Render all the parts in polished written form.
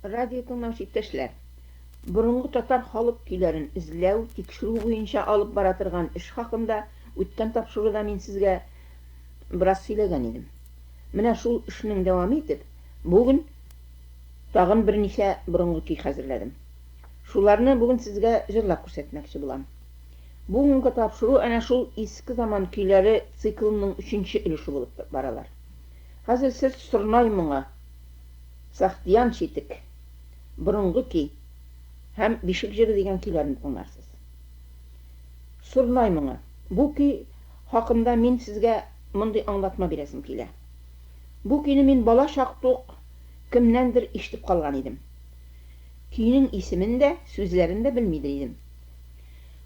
Радио тыңлаучы иптәшләр, борынгы татар халык көйләрен эзләү, тикшерү буенча алып бара торган эш хакында үткән тапшыруда мин сезгә бераз сөйләгән идем. Менә шул эшнең дәвам итеп, бүген тагын берничә борынгы көй хәзерләдем. Шуларны бүген сезгә җырлап күрсәтмәкче булам. Бүгенге тапшыру әнә шул иске заман көйләре циклының 3нче өлеше булып баралар. Хәзер сез Сорнай моңа, Сахтиян читек, борынгы көй һәм Бишек җыры дигән көйләрне тыңларсыз. Сорнай моңа. Бу көй хакында мин сезгә мондый аңлатма бирәсем килә. Бу көйне мин бала чакта ук кемнәндер ишетеп калган идем. Көйнең исемен дә, сүзләрен дә белмидер идем.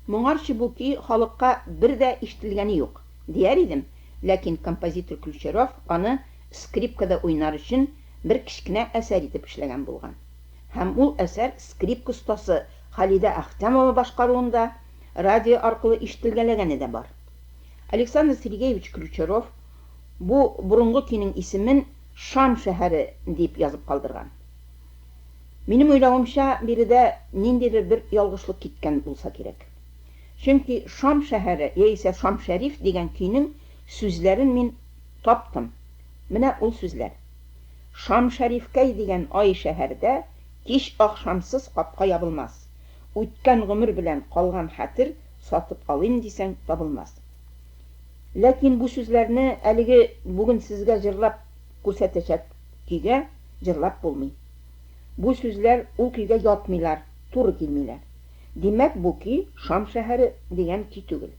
Моңарчы бу көй халыкка бер дә ишетелгәне юк, дияр идем, ләкин композитор Ключеров аны скрипкада уйнар өчен бер кичкенә әсәр итеп эшләгән булган. Һәм ул әсәр скрипка остасы Халидә Әхтәмова башкаруында радио аркылы ишетелгәләгәне дә бар. Александр Сергеевич Ключеров бу борынгы көйнең исемен Шам шәһәре дип язып калдырган. Минем уйлавымча, биредә ниндидер бер ялгышлык киткән булса кирәк. Чөнки Шам шәһәре яисә Шам Шәриф дигән көйнең сүзләрен мин таптым. Менә ул сүзләр. Шам Шәрифкәй дигән ай шәһәрдә кич ахшамсыз капка ябылмас. Үткән гомер белән калган хәтер сатып алыйм дисәң табылмас. Ләкин бу сүзләрне әлеге бүген сезгә җырлап күрсәтәчәк көйгә җырлап булмый. Бу сүзләр ул көйгә ятмыйлар, туры килмиләр. Димәк, бу көй Шам шәһәре дигән көй түгел.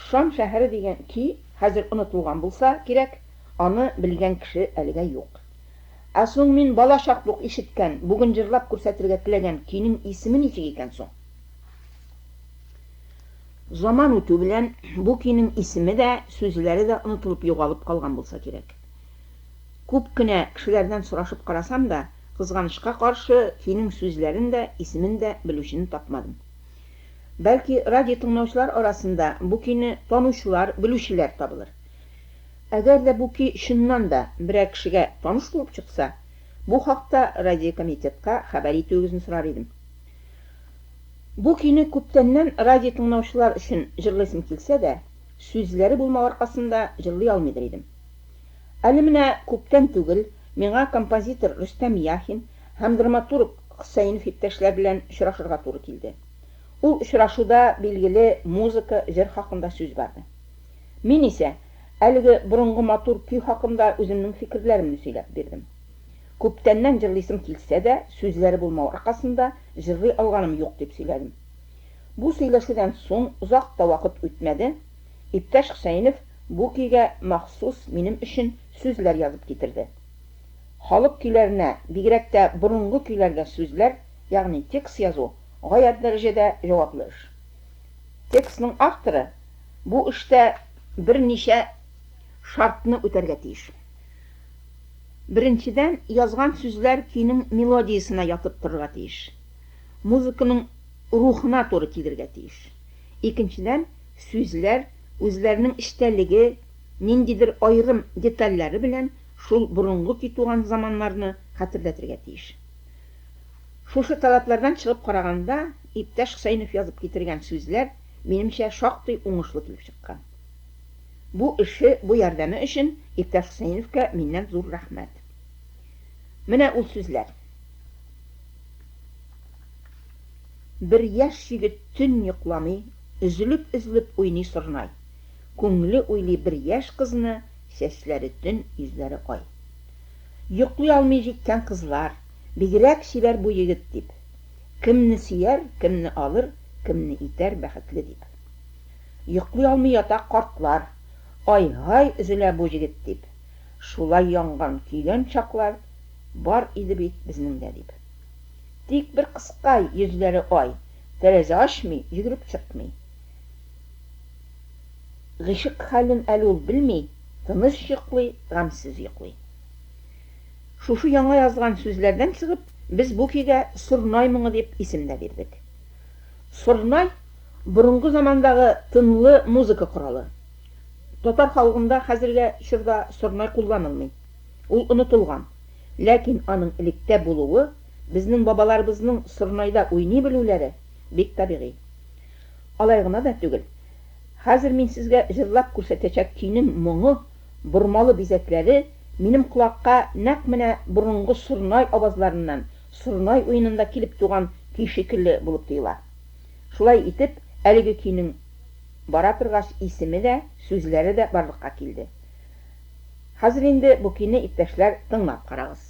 Шам шәһәре дигән көй хәзер онытылган булса кирәк, аны белгән кеше әлегә юк. Ә соң мин бала чаклык ишеткән, бүген җырлап күрсәтергә теләгән көйнең исеме ничек икән соң? Заман үтү белән бу көйнең исеме дә, сүзләре дә онытылып югалып калган булса кирәк. Күп кенә кешеләрдән сорашып карасам да, кызганычка каршы көйнең сүзләрен дә, исемен дә белүчене тапмадым. Бәлки радио тыңлаучылар арасында бу көйне танучылар, белүчеләр табылыр. Әгәр дә бу көй чыннан да берәр кешегә таныш булып чыкса, бу хакта радиокомитетка хәбәр итүегезне сорар идем. Бу көйне күптәннән радио тыңлаучылар өчен җырлыйсым килсә дә, сүзләре булмау аркасында җырлый алмыйдыр идем. Әле менә күптән түгел миңа композитор Рөстәм Яхин һәм драматург Хөсәйнов иптәшләр белән очрашырга туры килде. Ул очрашуда билгеле музыка, җыр хакында сүз барды. Мин исә әлеге борынгы матур көй хакында үземнең фикерләремне сөйләп бирдем. Күптәннән җырлыйсым килсә дә, сүзләре булмау аркасында җырлый алганым юк дип сөйләдем. Бу сөйләшүдән соң озак та вакыт үтмәде, иптәш Хөсәйнов бу көйгә махсус минем өчен сүзләр язып китерде. Халык көйләренә, бигрәк тә борынгы көйләргә сүзләр, ягъни текст язу, гаять дәрәҗәдә җаваплы эш. Текстның авторы бу эштә берничә шартны үтәргә тиеш. Беренчедән, язган сүзләр көйнең мелодиясына ятып торырга тиеш. Музыканың рухына туры килергә тиеш. Икенчедән, сүзләр үзләренең эчтәлеге, ниндидер айрым детальләре белән шул борынгы көй туган заманнарны хәтерләтергә тиеш. Шушы талаплардан чыгып караганда, иптәш Хөсәйнов язып китергән сүзләр минемчә шактый уңышлы килеп чыккан. Бу эше, бу ярдәме өчен иптәш Хөсәйновка миннән зур рәхмәт. Менә ул сүзләр. Бер яшь егет төн йокламый, өзелеп уйный Сорнай. Күңле уйлый бер яшь кызны, чәчләре төн, йөзләре ай. Йоклый алмый җиткән кызлар, бигрәк сөйләр бу егет дип. Кемне сөяр, кемне алыр, кемне итәр бәхетле дип. Йоклый алмый ята картлар, ай-һай өзелә бу егет дип. Шулай янган, көйгән чаклар бар иде бит безнең дә дип. Тик бер кыска йөзләре ай, тәрәзә ачмый, йөгереп чыкмый. Гыйшык хәлен әле ул белми, тыныч йоклый, гамсыз йоклый. Шушы яңа язган сүзләрдән чыгып, без бу көйгә Сорнай моңы дип исем дә бирдек. Сорнай борынгы замандагы тынлы музыка коралы. Татар халкында хәзергә чорда Сорнай кулланылмый. Ул онытылган. Ләкин аның электә булуы, безнең бабаларыбызның Сорнайда уйный белүләре бик табигый. Алай гына да түгел. Хәзер мин сезгә җырлап күрсәтәчәк көйнең моңы, бормалы бизәкләре минем колакка нәкъ менә борынгы Сорнай авазларыннан, Сорнай уенында килеп туган көй шикелле булып тоела. Шулай итеп, әлеге көйнең бара торгач исеме дә, сүзләре дә барлыкка килде. Хәзер инде бу көйне иптәшләр тыңлап карагыз.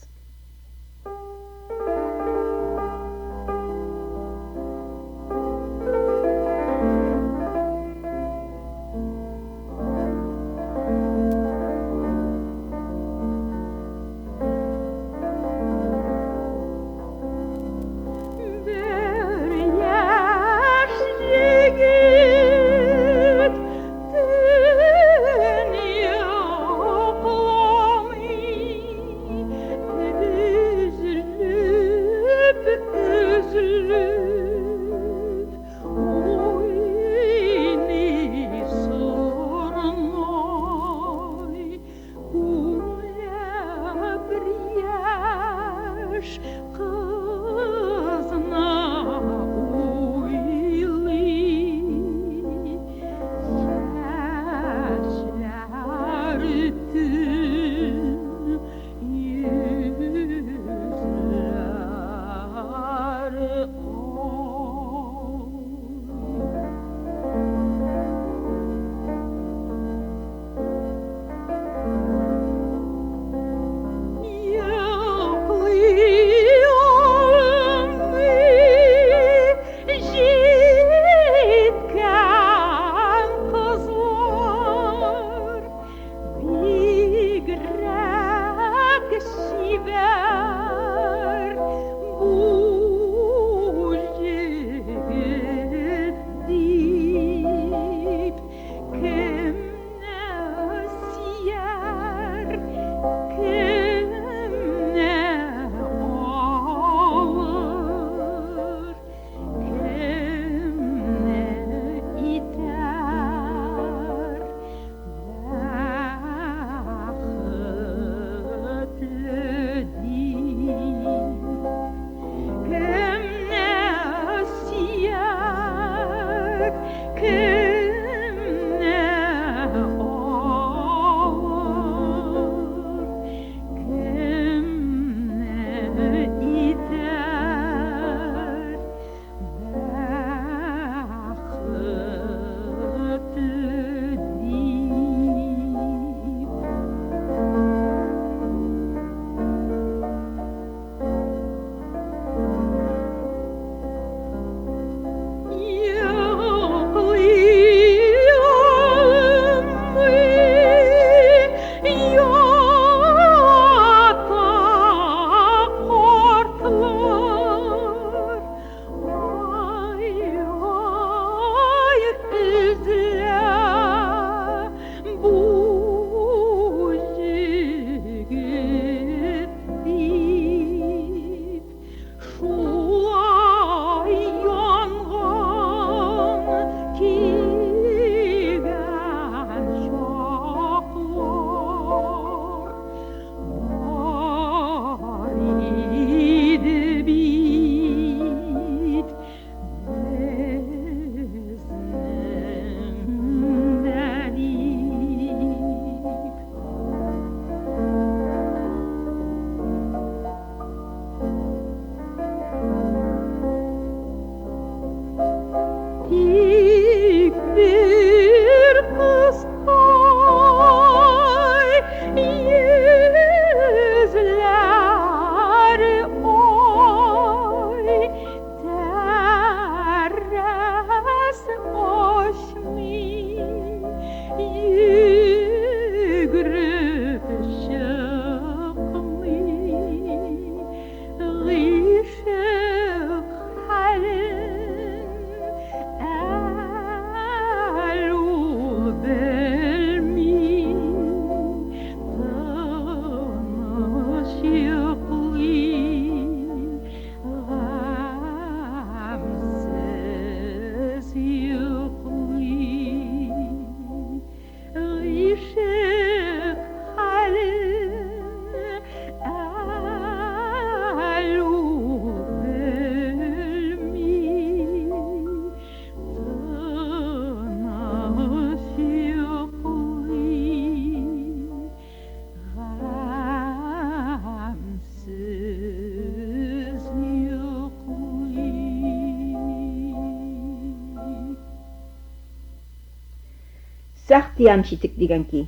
Сәхтиян читек дигән көй.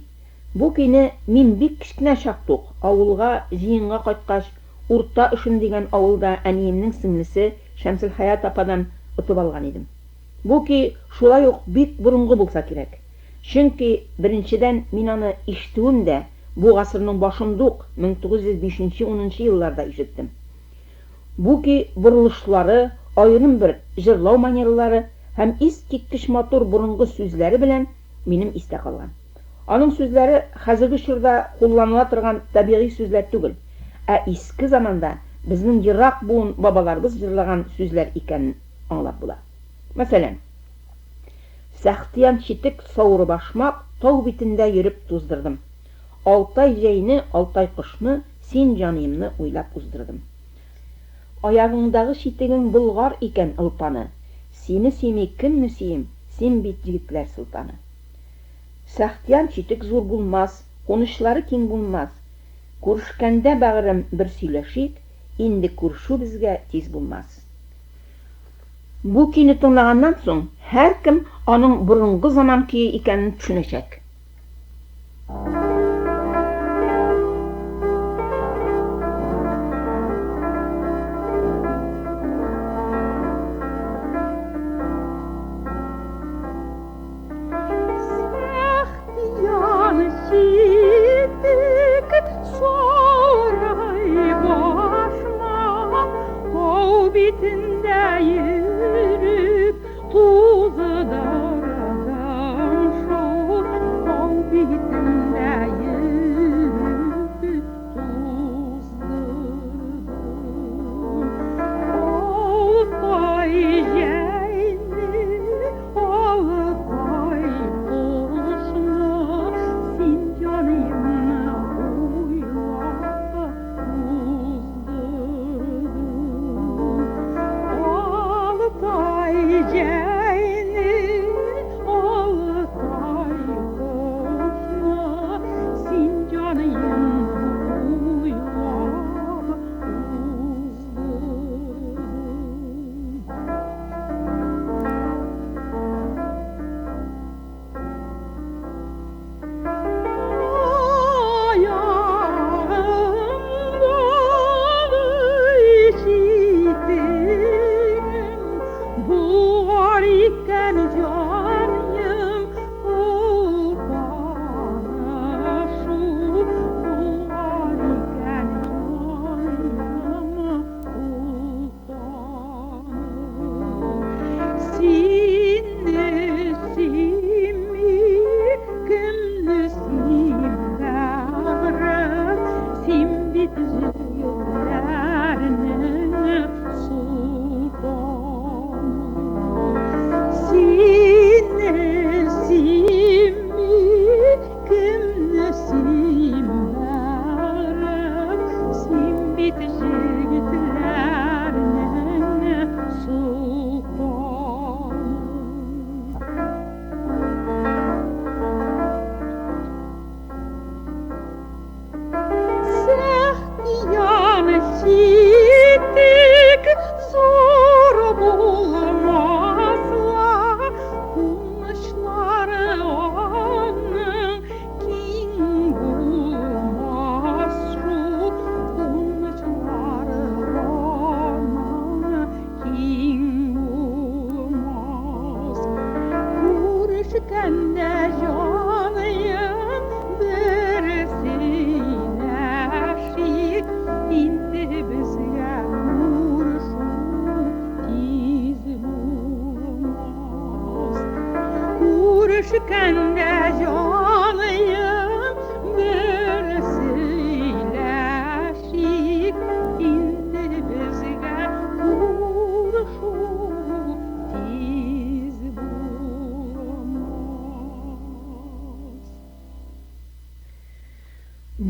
Бу көйне мин бик кечкенә чакта ук авылга җыенга кайткач, Урта Ышын дигән авылда әниемнең сеңлесе Шәмселхаят ападан отып алган идем. Бу көй шулай ук бик борынгы булса кирәк. Чөнки беренчедән мин аны ишетүем дә бу гасырның башында ук 1905-10 елларда ишеттем. Бу көй борылышлары, аерым бер җырлау манералары һәм искиткеч матур борынгы сүзләре белән минем истә калган. Аның сүзләре хәзерге чорда кулланыла торган табигый сүзләр түгел, ә иске заманда безнең ерак буын бабаларыбыз җырлаган сүзләр икәнен аңлап була. Мәсәлән, Сәхтиян читек сауры башмак тау битендә йөреп туздырдым. Алтай җәйне, алтай кышны, син җаныемны уйлап уздырдым. Аягыңдагы читегең болгар икән ылпаны, сине сөйми кемне сөйим, син бит җегетләр сылтаны. Сәхтиян читек зур булмас, конышлары киң булмас. Күрешкәндә бәгырем бер сөйләшик, инде күрешү безгә тиз булмас. Бу көйне тыңлаганнан соң, һәркем аның борынгы заман көе икәнен төшенәчәк.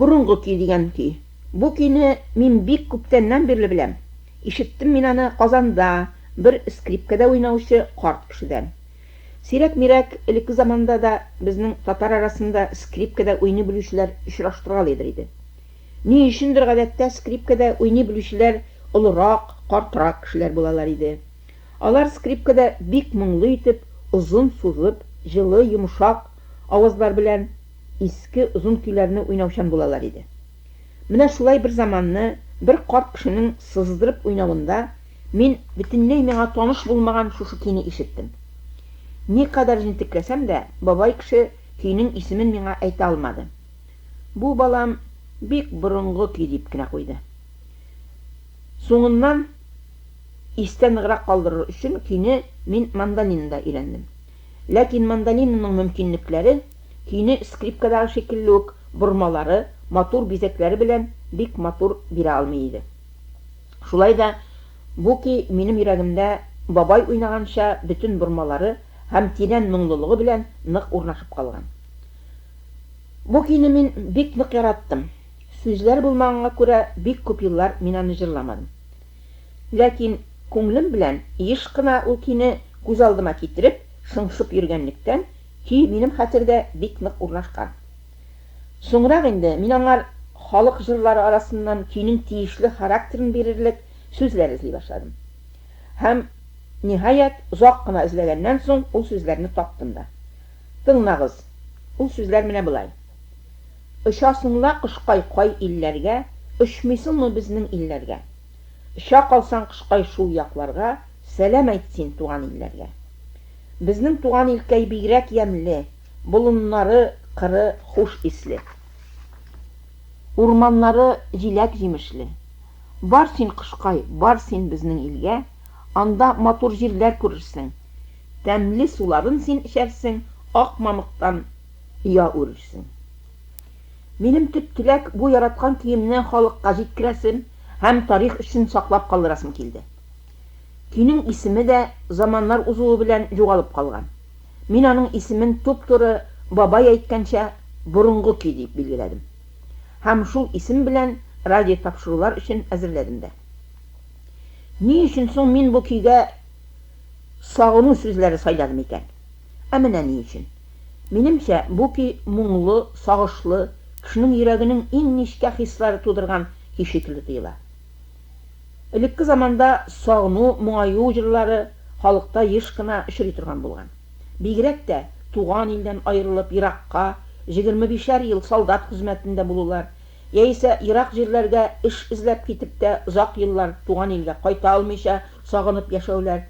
Бурынгы көй дигән көй. Бу көйне мин бик күптәннән бирле беләм. Ишеттем мин аны Казанда бер скрипкада уйнаучы карт кешедән. Сирәк-мирәк элекке заманда да безнең татар арасында скрипкада уйный белүчеләр очраштырган иде. Ни өчендер гадәттә скрипкада уйный белүчеләр олырак, картрак кешеләр булалар иде. Алар скрипкада бик моңлы итеп, озын сузып, җылы, йомшак, авызлар белән иске озын көйләрне уйнаучан булалар иде. Менә шулай бер заманны бер карт кешенең сыздырып уйнавында мин бөтенләй миңа таныш булмаган шушы көйне ишеттем. Никадәр җентекләсәм дә, бабай кеше көйнең исемен миңа әйтә алмады. Бу балам бик борынгы көй дип кенә куйды. Соңыннан истән ныграк калдырыр өчен көйне мин мандолинда өйрәндем. Ләкин мандолинаның мөмкинлекләре көйне скрипкадагы шикелле үк бормалары, матур бизәкләре белән бик матур бирә алмый иде. Шулай да бу көй минем йөрәгемдә бабай уйнаганча бөтен бормалары һәм тирән моңлылыгы белән нык урнашып калган. Бу көйне мин бик нык яраттым. Сүзләр булмаганга күрә бик күп еллар мин аны җырламадым. Ләкин күңелем белән еш кына ул көйне күз алдыма китереп, шыңшып йөргәнлектән, көй минем хәтердә бик нык урнашкан. Соңрак инде мин аңар халык җырлары арасыннан көйнең тиешле характерын бирерлек сүзләр эзли башладым. Һәм ниһаять озак кына эзләгәннән соң ул сүзләрне таптым да. Тыңлагыз, ул сүзләр менә булай. Ышасыңла кышкай кай илләргә, ышмыйсыңмы безнең илләргә? Ыша калсаң кышкай шул якларга, сәлам әйт син туган илләргә. Безнең туган илкәй бигрәк ямьле, болыннары кыры хуш исле. Урманнары җиләк җимешле. Бар син кышкай, бар син безнең илгә, анда матур җирләр күрерсең. Тәмле суларын син эчәрсең, ак мамыктан ия үрерсең. Минем төп теләк бу яраткан көемне халыкка җиткерәсем һәм тарих өчен саклап калдырасым килде. Көйнең исеме дә заманнар узуы белән югалып калган. Мин аның исемен туп-туры бабай әйткәнчә борынгы көй дип билгеләдем. Һәм шул исем белән радио тапшырулар өчен әзерләдем дә. Ни өчен соң мин бу көйгә сагыну сүзләре сайладым икән? Менә ни өчен? Минемчә, бу көй моңлы, сагышлы, кешенең йөрәгенең иң нечкә хислары тудырган көй шикелле тоела. Элекке заманда сагыну, моңаю җырлары халыкта еш кына очрый торган булган. Бигрәк тә туган илдән аерылып еракка 25 ел солдат хезмәтендә булулар, яисә ерак җирләргә эш эзләп китеп тә озак еллар туган илгә кайта алмыйча сагынып яшәүләр,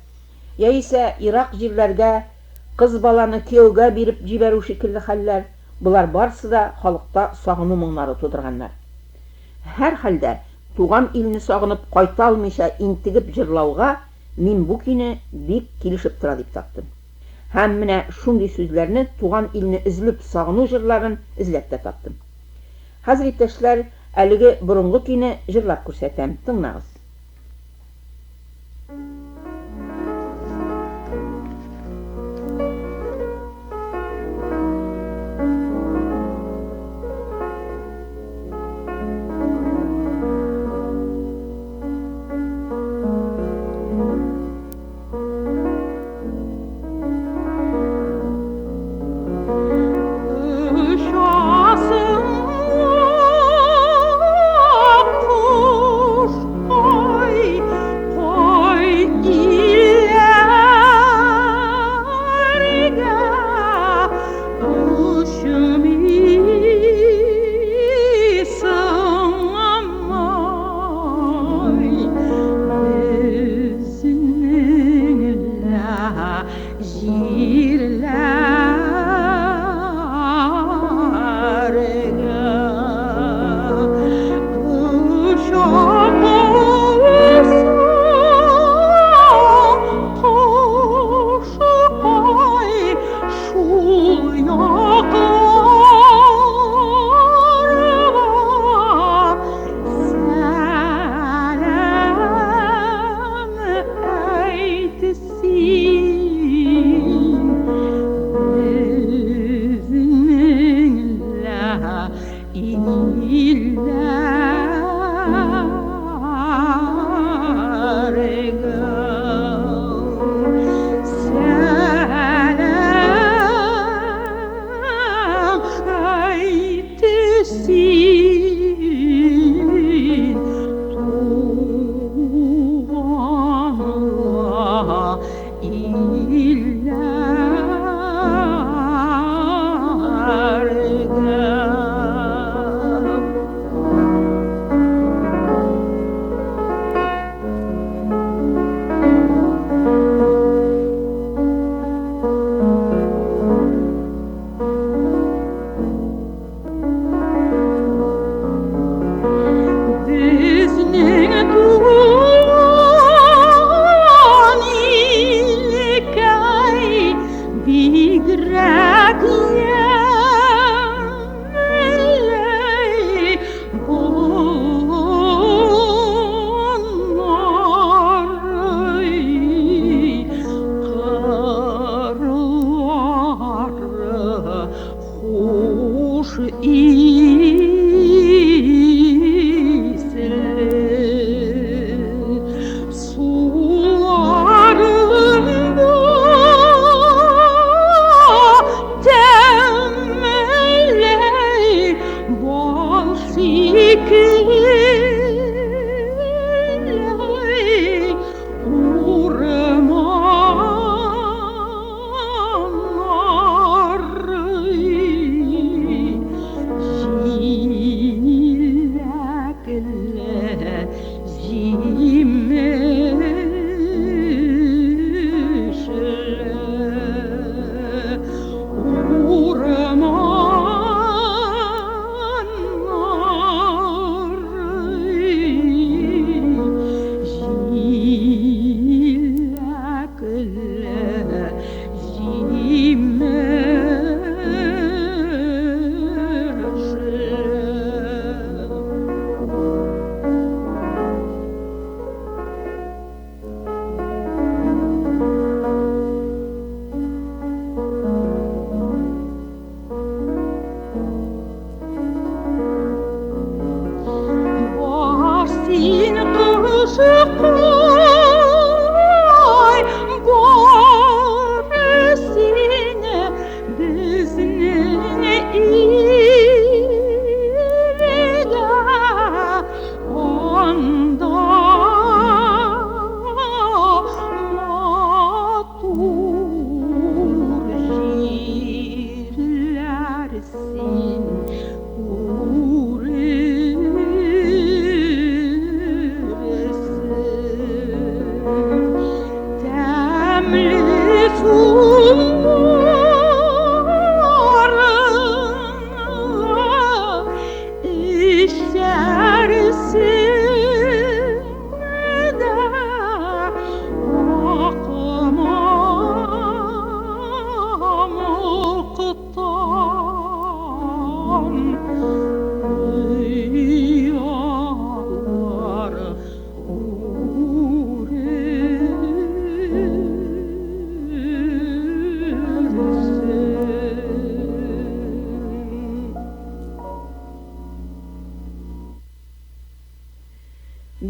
яисә ерак җирләргә кыз баланы кияүгә биреп җибәрү шикелле хәлләр, булар барысы да халыкта сагыну моңнары тудырганнар. Һәр хәлдә туган илне сагынып кайта алмыйча интегеп җырлауга мин бу көйне бик килешеп тора дип таптым. Һәм менә шундый сүзләрне туган илне эзлеп сагыну җырларын эзләп тә таптым. Хәзер иптәшләр, әлеге борынгы көйне җырлап күрсәтәм, тыңлагыз. Ышасың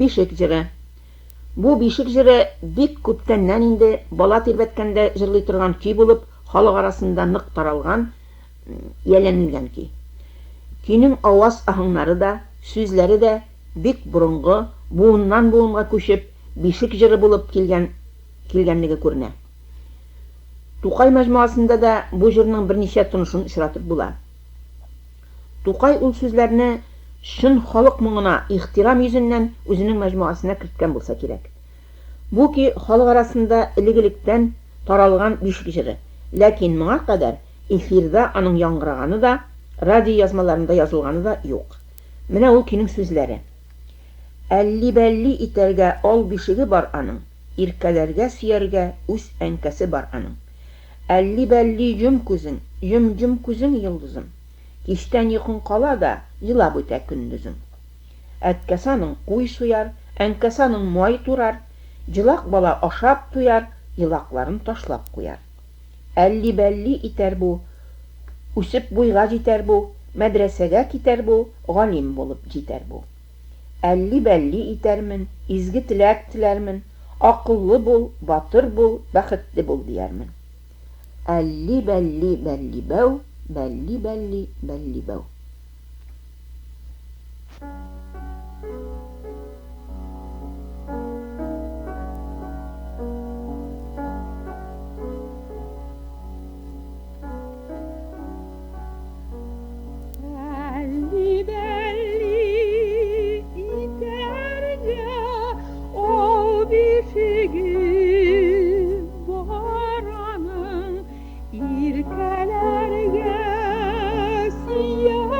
Бишек җыры. Бу бишек җыры бик күптәннән инде бала тирбәткәндә җырлый торган көй булып, халык арасында нык таралган, яләнелгән көй. Көйнең аваз аһыңнары да, сүзләре дә бик борынгы, буыннан буынга күчеп, бишек җыры булып килгәнлеге күренә. Тукай мәҗмуасында да бу җырның берничә тонышын очратып була. Тукай ул сүзләрне шын халык моңына ихтирам йөзеннән үзенең мәҗмуасына керткән булса кирәк. Бу көй халык арасында элек-электән таралган бишек җыры, ләкин моңа кадәр эфирда аның яңгыраганы да, радио язмаларында язылганы да юк. Менә ул көйнең сүзләре. Әлли-бәлли итәргә ал бишеге бар аның, иркәләргә сөяргә үз әнкәсе бар аның. Әлли-бәлли җом күзең йолдызым. Киштән йокың кала да, елап үтә көндүзең. Әткәсаның куй суяр, әнкәсаның май турар, җылак бала ашап туяр, елакларын ташлап куяр. Әлли-бәлли итәр бу, үсеп буйга җитәр бу, мәдрәсәгә китәр бу, галим булып җитәр бу. Әлли-бәлли итәрмен, изге теләк теләрмен, акыллы бул, батыр бул, бәхетле бул диярмен. Әлли-бәлли бәлли бәү, бәлли-бәлли бәлли бәү. İrkelerge siyah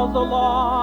yazılan